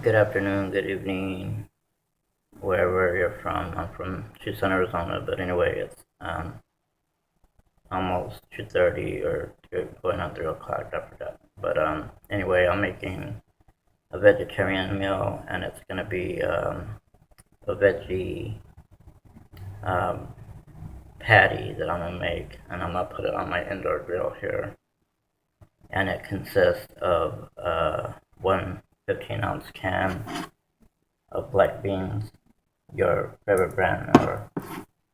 Good afternoon, good evening, wherever you're from. I'm from Tucson, Arizona, but anyway, it's almost 2:30 or going on 3 o'clock, I forgot. But anyway, I'm making a vegetarian meal, and it's gonna be a veggie um, patty that I'm gonna make, and I'm gonna put it on my indoor grill here. And it consists of one 15-ounce can of black beans, your favorite brand, or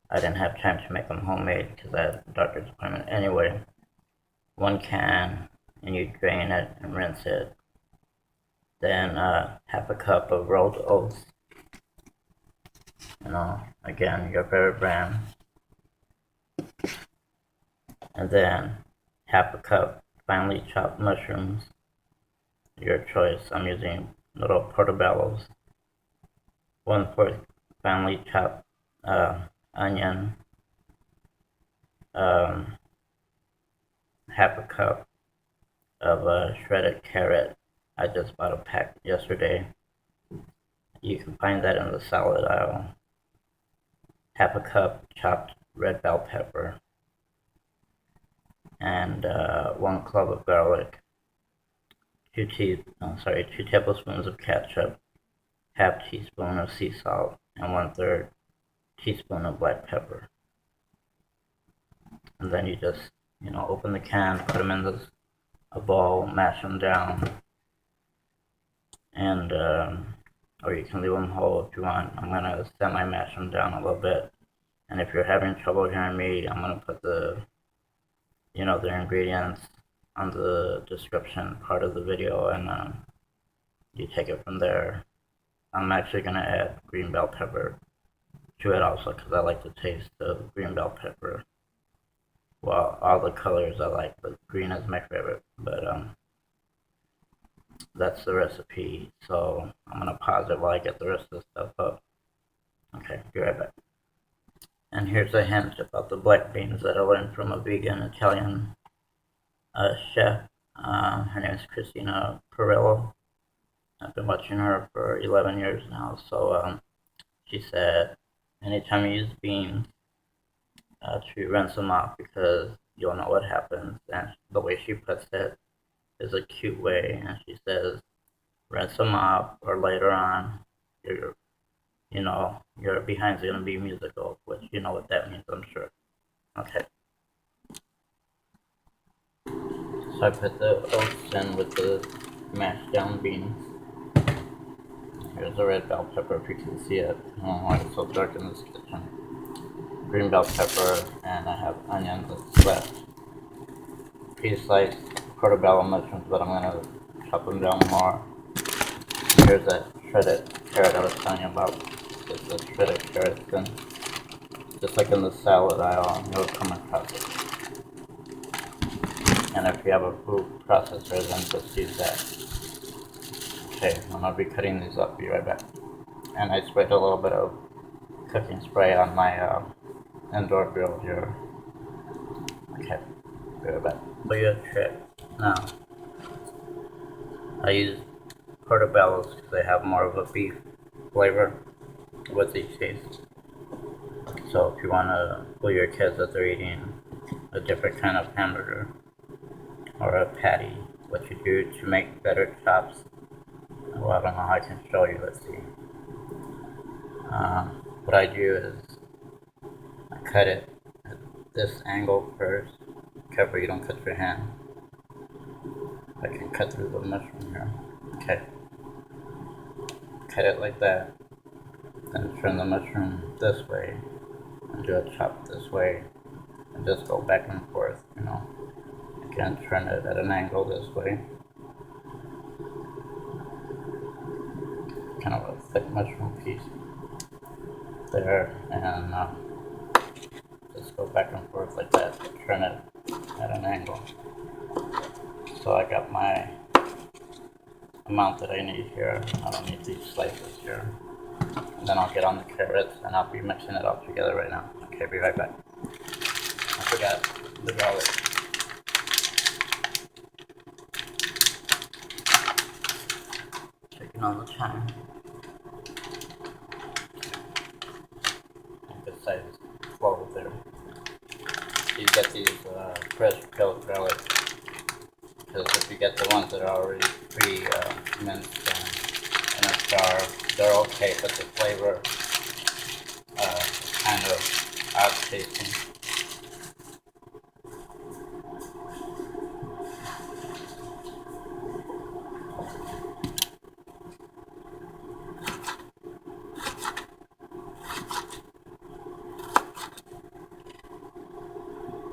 I didn't have time to make them homemade because I had a doctor's appointment. Anyway, one can, and you drain it and rinse it. Then half a cup of rolled oats, again, your favorite brand. And then half a cup finely chopped mushrooms, your choice. I'm using little portobellos. 1/4 finely chopped onion, half a cup of shredded carrot. I just bought a pack yesterday. You can find that in the salad aisle. Half a cup chopped red bell pepper, and 1 clove of garlic. 2 tablespoons of ketchup, half teaspoon of sea salt, and 1/3 teaspoon of black pepper. And then you just, open the can, put them in a bowl, mash them down, and or you can leave them whole if you want. I'm gonna semi-mash them down a little bit. And if you're having trouble hearing me, I'm gonna put the ingredients on the description part of the video, and you take it from there. I'm actually gonna add green bell pepper to it also because I like the taste of green bell pepper. Well, all the colors I like, but green is my favorite. But that's the recipe. So I'm gonna pause it while I get the rest of the stuff up. Okay, be right back. And here's a hint about the black beans that I learned from a vegan Italian chef. Her name is Christina Perillo. I've been watching her for 11 years now. So she said, anytime you use beans, to rinse them off because you'll know what happens. And the way she puts it is a cute way. And she says, rinse them off, or later on, your behind's gonna be musical, which you know what that means, I'm sure. Okay. So I put the oats in with the mashed down beans. Here's the red bell pepper if you can see it. I don't know why it's so dark in this kitchen. Green bell pepper, and I have onions that's left. Pre-sliced portobello mushrooms, but I'm gonna chop them down more. Here's that shredded carrot I was telling you about. It's the shredded carrot, and just like in the salad aisle, you'll come across it. And if you have a food processor, then just use that. Okay, I'm gonna be cutting these up. Be right back. And I sprayed a little bit of cooking spray on my indoor grill here. Okay, be right back. For your trick. Now, I use portobellos because they have more of a beef flavor with each taste. So if you want to fool your kids that they're eating a different kind of hamburger or a patty, what you do to make better chops, well, I don't know how I can show you, let's see. What I do is I cut it at this angle first. Careful you don't cut your hand. I can cut through the mushroom here. Okay. Cut it like that. Then turn the mushroom this way and do a chop this way and just go back and forth, Again, turn it at an angle this way. Kind of a thick mushroom piece there, and just go back and forth like that. Turn it at an angle. So I got my amount that I need here. I don't need these slices here. And then I'll get on the carrots, and I'll be mixing it all together right now. Okay, be right back. I forgot the garlic. Taking all the time. Besides flow there. You get these fresh peeled garlic, because if you get the ones that are already pre-minced in a jar, they're okay, but the flavor is kind of odd tasting.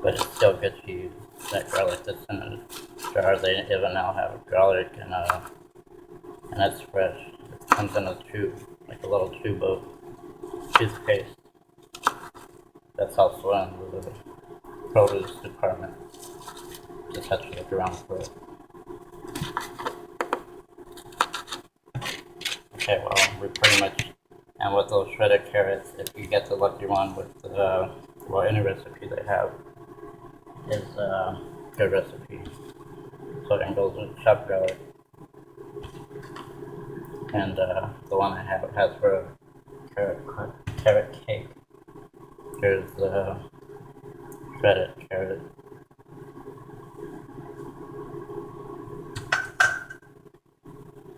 But it's still good to use that garlic that's in a jar. They even now have garlic and it's fresh. It comes in a tube, like a little tube of toothpaste. That's also in the produce department. Just have to look around for it. Okay, well, we pretty much, and with those shredded carrots, if you get the lucky one with well, any recipe they have is a good recipe. So it goes with chopped garlic. And the one I have has for a carrot cake. Here's the shredded carrot.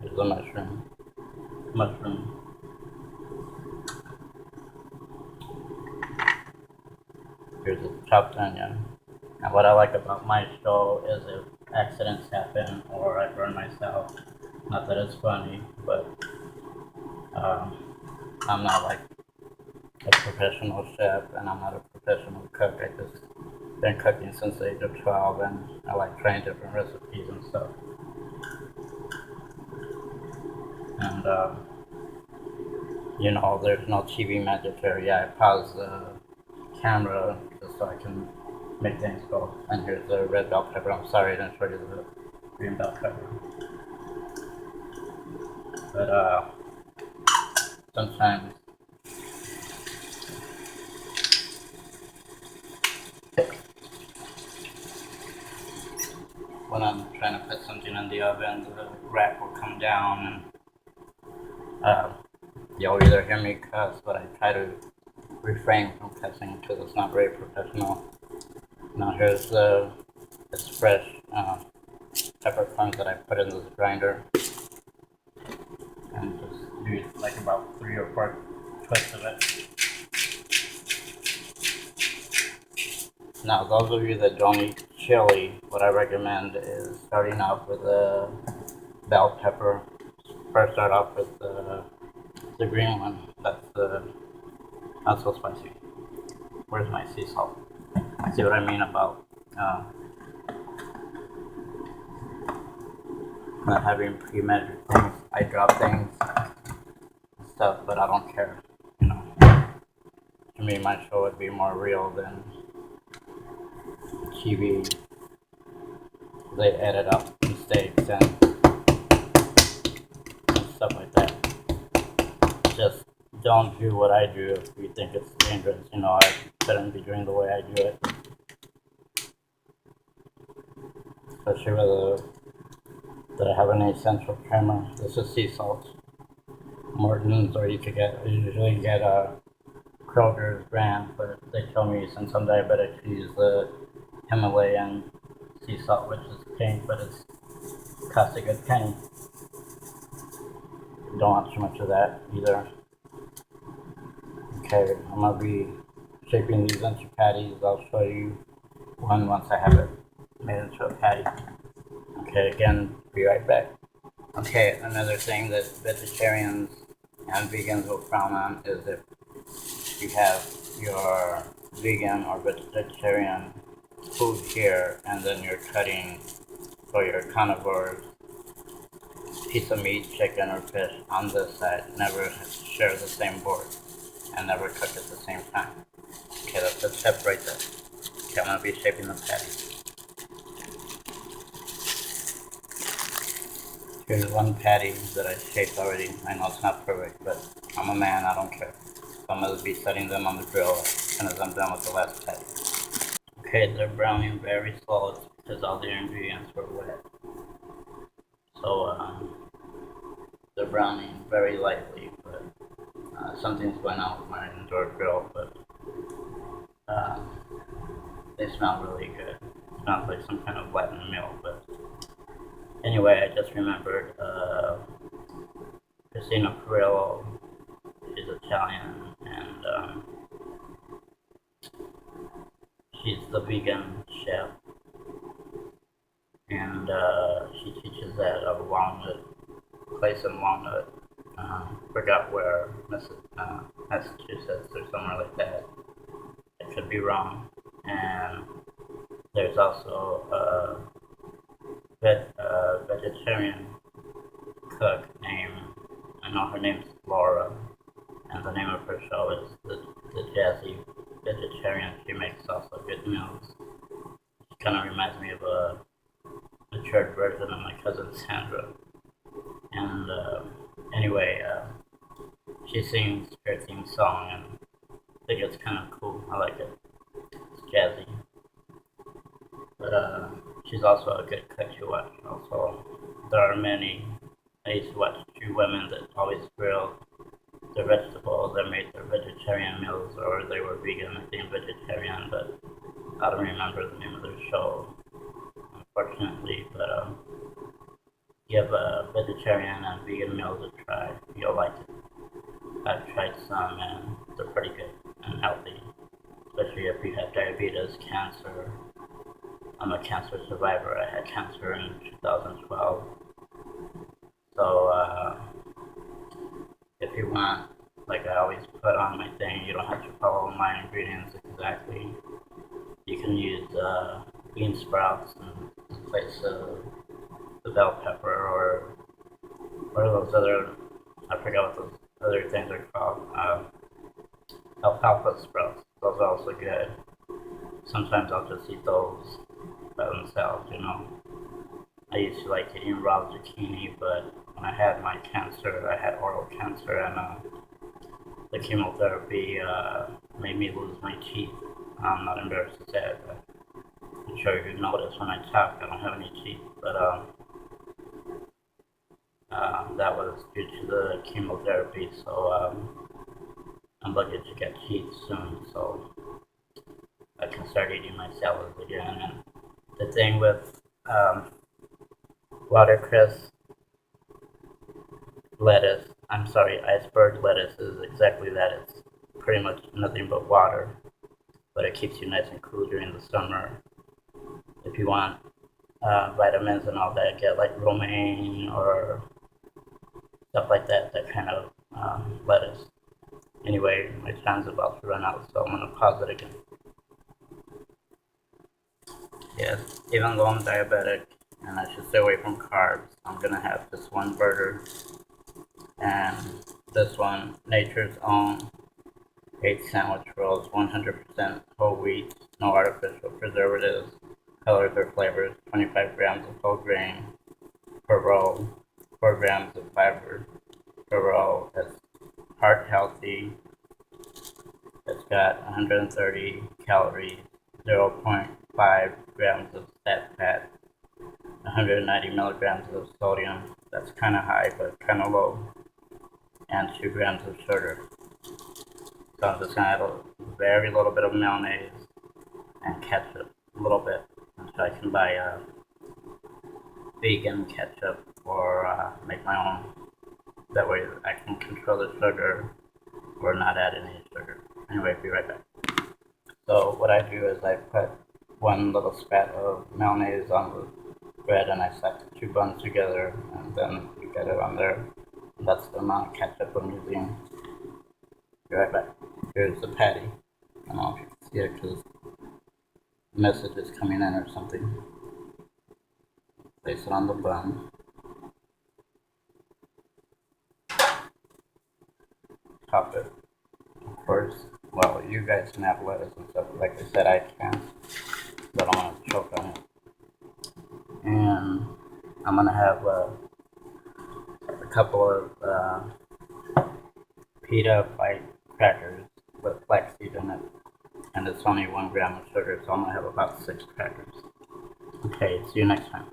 Here's the mushroom. Here's the chopped onion. And what I like about my show is if accidents happen or I burn myself, not that it's funny, but I'm not like a professional chef and I'm not a professional cook. I just been cooking since the age of 12 and I like trying different recipes and stuff. And you know, there's no TV magic here. Yeah, I pause the camera just so I can make things go. And here's the red bell pepper. I'm sorry I didn't show you the green bell pepper. But sometimes when I'm trying to put something in the oven, the rack will come down and you'll either hear me cuss, but I try to refrain from cussing because it's not very professional. Now here's it's fresh peppercorns that I put in this grinder, and just use like about 3 or 4 twists of it. Now those of you that don't eat chili, what I recommend is starting off with a bell pepper. First start off with the green one. That's not so spicy. Where's my sea salt? See what I mean about not having pre-measured things. I drop things and stuff, but I don't care. You know, to me, my show would be more real than TV. They edit up mistakes and stuff like that. Just don't do what I do if you think it's dangerous. You know, I shouldn't be doing the way I do it. Especially with that I have an essential trimmer. This is sea salt. Morton's, or you usually get a Kroger's brand, but they tell me since I'm diabetic to use the Himalayan sea salt, which is pink, but it's costs a good penny. Don't want too much of that either. Okay, I'm gonna be shaping these into patties. I'll show you one once I have it made into a patty. Okay, again, be right back. Okay, another thing that vegetarians and vegans will frown on is if you have your vegan or vegetarian food here and then you're cutting for your carnivore piece of meat, chicken or fish on this side. Never share the same board and never cook at the same time. Okay, that's a step right there. Okay, I'm going to be shaping the patty. Here's one patty that I shaped already. I know it's not perfect, but I'm a man, I don't care. So I'm going to be setting them on the grill as soon as I'm done with the last patty. Okay, they're browning very slow because all the ingredients were wet. So the browning very lightly, but something's going on with my indoor grill, but uh, they smell really good. It smells like some kind of Latin meal, but anyway, I just remembered Christina Perillo. She's Italian, and she's the vegan chef, and she teaches at a Walnut place in Walnut. Forgot where, Massachusetts or somewhere like that. I could be wrong. And there's also a vegetarian cook named, I know her name's Laura, and the name of her show is the Jazzy Vegetarian. She makes also good meals. She kind of reminds me of a matured version of my cousin Sandra. And anyway, she sings her theme song, and I think it's kind of cool. I like it. It's jazzy. But she's also a good cook to watch. Also, there are many. I used to watch two women that always grilled their vegetables and made their vegetarian meals, or they were vegan, I think vegetarian, but I don't remember the name of their show, unfortunately. But give vegetarian and vegan meals a try. You'll like it. I've tried some, and they're pretty good and healthy, especially if you have diabetes, cancer. I'm a cancer survivor. I had cancer in 2012. So if you want, like I always put on my thing, you don't have to follow my ingredients exactly. You can use bean sprouts in place of the bell pepper, or what are those other, I forgot what those other things are called. Alfalfa sprouts. Those are also good. Sometimes I'll just eat those by themselves, you know. I used to like eating raw zucchini, but when I had my cancer, I had oral cancer, and the chemotherapy made me lose my teeth. I'm not embarrassed to say it, but I'm sure you notice when I talk, I don't have any teeth, but that was due to the chemotherapy, so I'm lucky to get teeth soon, so I can start eating my salads again. And the thing with watercress lettuce, I'm sorry, iceberg lettuce is exactly that. It's pretty much nothing but water, but it keeps you nice and cool during the summer. If you want vitamins and all that, get like romaine or stuff like that, that kind of lettuce. Anyway, my time's about to run out, so I'm gonna pause it again. Yes, even though I'm diabetic and I should stay away from carbs, I'm gonna have this one burger and this one, Nature's Own 8 sandwich rolls, 100% whole wheat, no artificial preservatives, colors or flavors, 25 grams of whole grain per roll, 4 grams of fiber per roll. It's heart healthy. It's got 130 calories, 0.5 grams of sat fat, 190 milligrams of sodium. That's kind of high, but kind of low, and 2 grams of sugar. So I'm just gonna add a very little bit of mayonnaise and ketchup, a little bit, so I can buy vegan ketchup or make my own. That way I can control the sugar or not add any sugar. Anyway, be right back. So what I do is I put one little spat of mayonnaise on the bread, and I stack the two buns together, and then you get it on there. And that's the amount of ketchup I'm using. Be right back. Here's the patty. I don't know if you can see it because the message is coming in or something. Place it on the bun. Top it. Of course, well, you guys can have lettuce and stuff. Like I said, I can't, but I want to choke on it. And I'm gonna have a couple of pita white crackers with flaxseed in it, and it's only 1 gram of sugar, so I'm gonna have about 6 crackers. Okay, see you next time.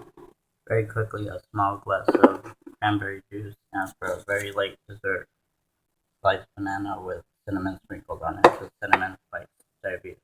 Very quickly, a small glass of cranberry juice, and for a very late dessert, sliced banana with cinnamon sprinkled on it. So cinnamon spikes diabetes.